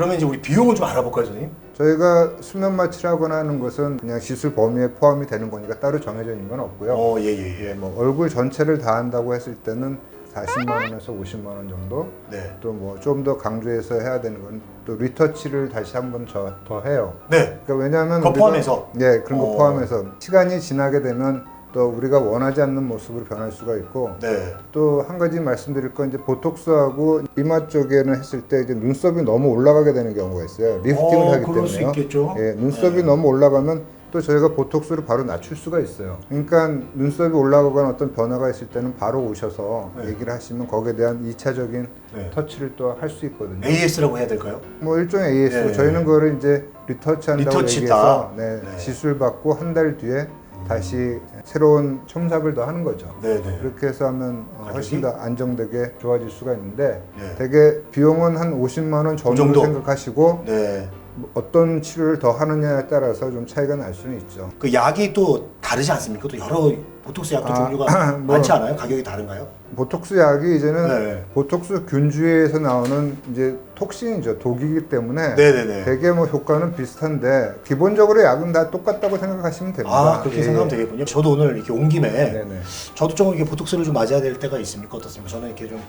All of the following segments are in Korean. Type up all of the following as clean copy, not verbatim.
그러면 이제 우리 비용을 좀 알아볼까요, 선생님? 저희가 수면 마취라거나 하는 것은 그냥 시술 범위에 포함이 되는 거니까 따로 정해져 있는 건 없고요. 예. 뭐 얼굴 전체를 다 한다고 했을 때는 40만 원에서 50만 원 정도. 네. 또 뭐 좀 더 강조해서 해야 되는 건 또 리터치를 다시 한번 더 해요. 네. 그러니까 왜냐하면 그거 포함해서? 네, 그런 거 포함해서 시간이 지나게 되면 또 우리가 원하지 않는 모습으로 변할 수가 있고, 네. 또 한 가지 말씀드릴 건 이제 보톡스하고 이마 쪽에는 했을 때 이제 눈썹이 너무 올라가게 되는 경우가 있어요. 리프팅을 하기 그럴 수 때문에요. 있겠죠. 예, 눈썹이 너무 올라가면 또 저희가 보톡스를 바로 낮출 수가 있어요. 그러니까 눈썹이 올라가거나 어떤 변화가 있을 때는 바로 오셔서 얘기를 하시면 거기에 대한 2차적인 터치를 또 할 수 있거든요. AS라고 해야 될까요? 뭐 일종의 AS. 저희는 그거를 이제 리터치 한다고 리터치다. 얘기해서 시술 받고 한 달 뒤에 다시 새로운 첨삭을 더 하는 거죠. 네네. 그렇게 해서 하면 훨씬 더 안정되게 좋아질 수가 있는데 네. 되게 비용은 한 50만 원 정도 생각하시고 네. 어떤 치료를 더 하느냐에 따라서 좀 차이가 날 수는 있죠. 그 약이 또 다르지 않습니까? 또 여러 보톡스 약도 종류가 많지 않아요? 가격이 다른가요? 보톡스 약이 이제는 네. 보톡스 균주에서 나오는 이제 톡신이죠. 독이기 때문에 네네네. 되게 뭐 효과는 비슷한데 기본적으로 약은 다 똑같다고 생각하시면 됩니다. 그렇게 생각하면 되겠군요. 저도 오늘 이렇게 온 김에 네네. 저도 좀 이렇게 보톡스를 좀 맞아야 될 때가 있습니까? 어떻습니까? 저는 이렇게 좀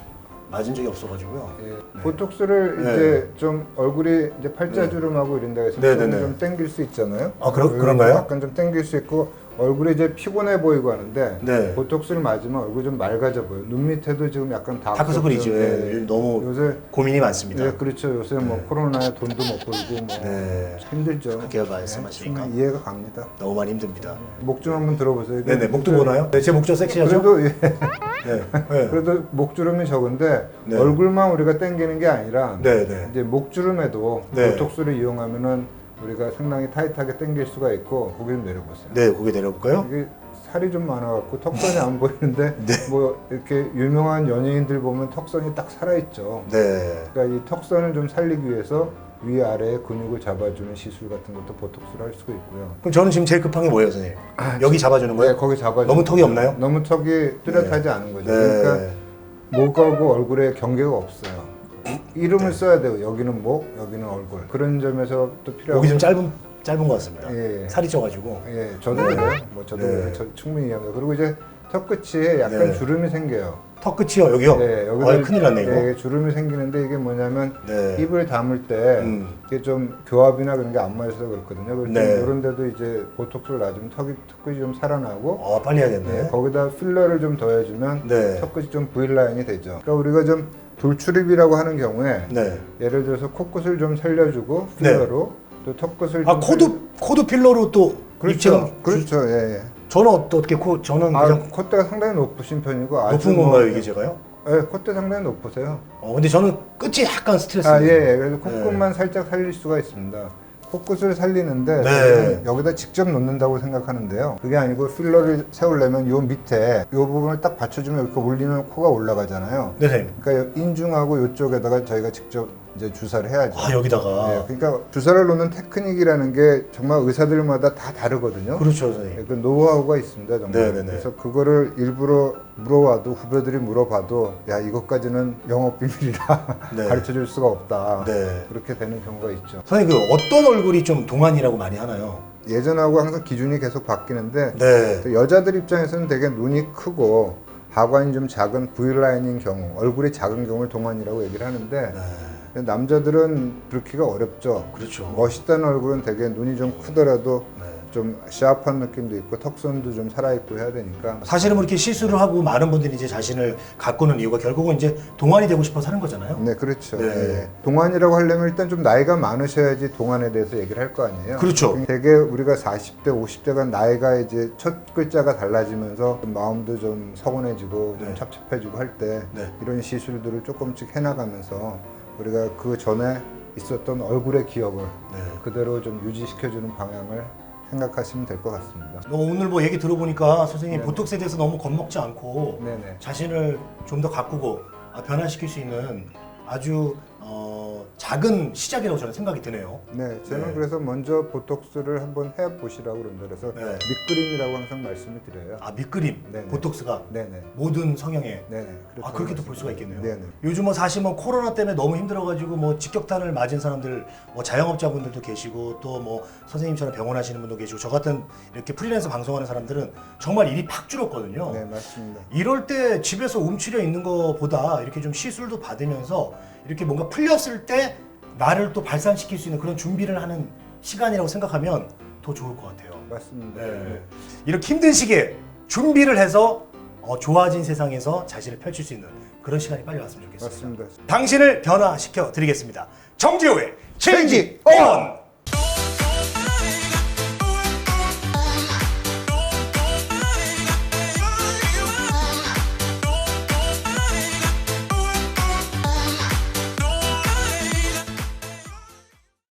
맞은 적이 없어가지고요. 네. 보톡스를 이제 좀 얼굴이 이제 팔자주름하고 이런 데가 있으면 좀 당길 수 있잖아요. 그런가요? 약간 좀 당길 수 있고 얼굴이 이제 피곤해 보이고 하는데 보톡스를 맞으면 얼굴이 좀 맑아져 보여요. 눈 밑에도 지금 약간 다크서클이죠. 너무 요새 고민이 많습니다. 네, 그렇죠. 요새 뭐 코로나에 돈도 못 벌고 뭐 힘들죠. 그렇게 말씀하시니까 이해가 갑니다. 너무 많이 힘듭니다. 목 좀 한번 들어보세요. 네네. 목도 보나요? 네, 제 목 좀 섹시하죠? 그래도 네. 그래도 목주름이 적은데 얼굴만 우리가 당기는 게 아니라 이제 목주름에도 보톡스를 이용하면은 우리가 상당히 타이트하게 당길 수가 있고 고개 좀 내려보세요. 네, 고개 내려볼까요? 이게 살이 좀 많아갖고 턱선이 안 보이는데 뭐 이렇게 유명한 연예인들 보면 턱선이 딱 살아있죠. 네. 그러니까 이 턱선을 좀 살리기 위해서 위아래의 근육을 잡아주는 시술 같은 것도 보톡스를 할 수가 있고요. 그럼 저는 지금 제일 급한 게 뭐예요, 선생님? 여기 잡아주는 거예요? 네, 거기 잡아주는 너무 턱이 없나요? 너무 턱이 뚜렷하지 않은 거죠. 그러니까 목하고 얼굴에 경계가 없어요. 이름을 써야 돼요. 여기는 목, 여기는 얼굴. 그런 점에서 또 필요하고. 목이 좀 짧은 것 같습니다. 예. 살이 쪄가지고. 예, 저도 그래요. 뭐 저도 저 충분히 이해합니다. 그리고 이제 턱 끝에 약간 주름이 생겨요. 턱 끝이요? 여기요? 네, 여기서 큰일 났네 이거. 네, 주름이 생기는데 이게 뭐냐면 입을 담을 때 이게 좀 교합이나 그런 게 안 맞아서 그렇거든요. 그래서 이런 데도 이제 보톡스를 놔주면 턱끝이 좀 살아나고. 빨리 해야겠네. 거기다 필러를 좀 더해주면 턱끝이 좀 V라인이 되죠. 그러니까 우리가 좀 돌출입이라고 하는 경우에 예를 들어서 코끝을 좀 살려주고 필러로 또 턱끝을 코도 필러로 또 그렇죠. 그렇죠. 예. 저는 어떻게 저는 그냥 콧대가 상당히 높으신 편이고 높은 건가요 이게 제가요? 네, 콧대 상당히 높으세요. 근데 저는 끝이 약간 스트레스입니다. 예. 그래서 콧끝만 살짝 살릴 수가 있습니다. 코끝을 살리는데 여기다 직접 놓는다고 생각하는데요. 그게 아니고 필러를 세우려면 요 밑에 요 부분을 딱 받쳐주면 이렇게 올리면 코가 올라가잖아요. 네, 선생님. 그러니까 인중하고 요쪽에다가 저희가 직접 이제 주사를 해야죠. 여기다가. 그러니까 주사를 놓는 테크닉이라는 게 정말 의사들마다 다 다르거든요. 그렇죠, 선생님. 그 노하우가 있습니다, 정말. 그래서 그거를 일부러 물어봐도 후배들이 물어봐도 야 이것까지는 영업 비밀이라 가르쳐줄 수가 없다. 그렇게 되는 경우가 있죠. 선생님 어떤 얼굴이 좀 동안이라고 많이 하나요? 예전하고 항상 기준이 계속 바뀌는데 여자들 입장에서는 되게 눈이 크고 하관이 좀 작은 V라인인 경우, 얼굴이 작은 경우를 동안이라고 얘기를 하는데 남자들은 그렇기가 어렵죠. 그렇죠. 멋있다는 얼굴은 되게 눈이 좀 크더라도 좀 샤프한 느낌도 있고 턱선도 좀 살아있고 해야 되니까. 사실은 이렇게 시술을 하고 많은 분들이 이제 자신을 가꾸는 이유가 결국은 이제 동안이 되고 싶어서 하는 거잖아요. 네, 그렇죠. 동안이라고 하려면 일단 좀 나이가 많으셔야지 동안에 대해서 얘기를 할 거 아니에요. 그렇죠. 되게 우리가 40대, 50대가 나이가 이제 첫 글자가 달라지면서 좀 마음도 좀 서운해지고 좀 찹찹해지고 할 때 이런 시술들을 조금씩 해나가면서 우리가 그 전에 있었던 얼굴의 기억을 그대로 좀 유지시켜주는 방향을 생각하시면 될 것 같습니다. 오늘 뭐 얘기 들어보니까 선생님 보톡스에 대해서 너무 겁먹지 않고 자신을 좀 더 가꾸고 변화시킬 수 있는 아주 작은 시작이라고 저는 생각이 드네요. 네, 저는 네. 그래서 먼저 보톡스를 한번 해보시라고 그럽니다. 그래서 네. 밑그림이라고 항상 말씀을 드려요. 아, 밑그림, 네네. 보톡스가 네네. 모든 성형에. 네네. 아, 그렇게도 볼 수가 있겠네요. 네네. 요즘 뭐 사실 뭐 코로나 때문에 너무 힘들어가지고 뭐 직격탄을 맞은 사람들, 뭐 자영업자분들도 계시고 또 뭐 선생님처럼 병원 하시는 분도 계시고 저 같은 이렇게 프리랜서 방송하는 사람들은 정말 일이 팍 줄었거든요. 네, 맞습니다. 이럴 때 집에서 움츠려 있는 것보다 이렇게 좀 시술도 받으면서 이렇게 뭔가 풀렸을 때 나를 또 발산시킬 수 있는 그런 준비를 하는 시간이라고 생각하면 더 좋을 것 같아요. 맞습니다. 네. 이렇게 힘든 시기에 준비를 해서 좋아진 세상에서 자신을 펼칠 수 있는 그런 시간이 빨리 왔으면 좋겠습니다. 맞습니다. 당신을 변화시켜 드리겠습니다. 정지호의 체인지 체인지 온!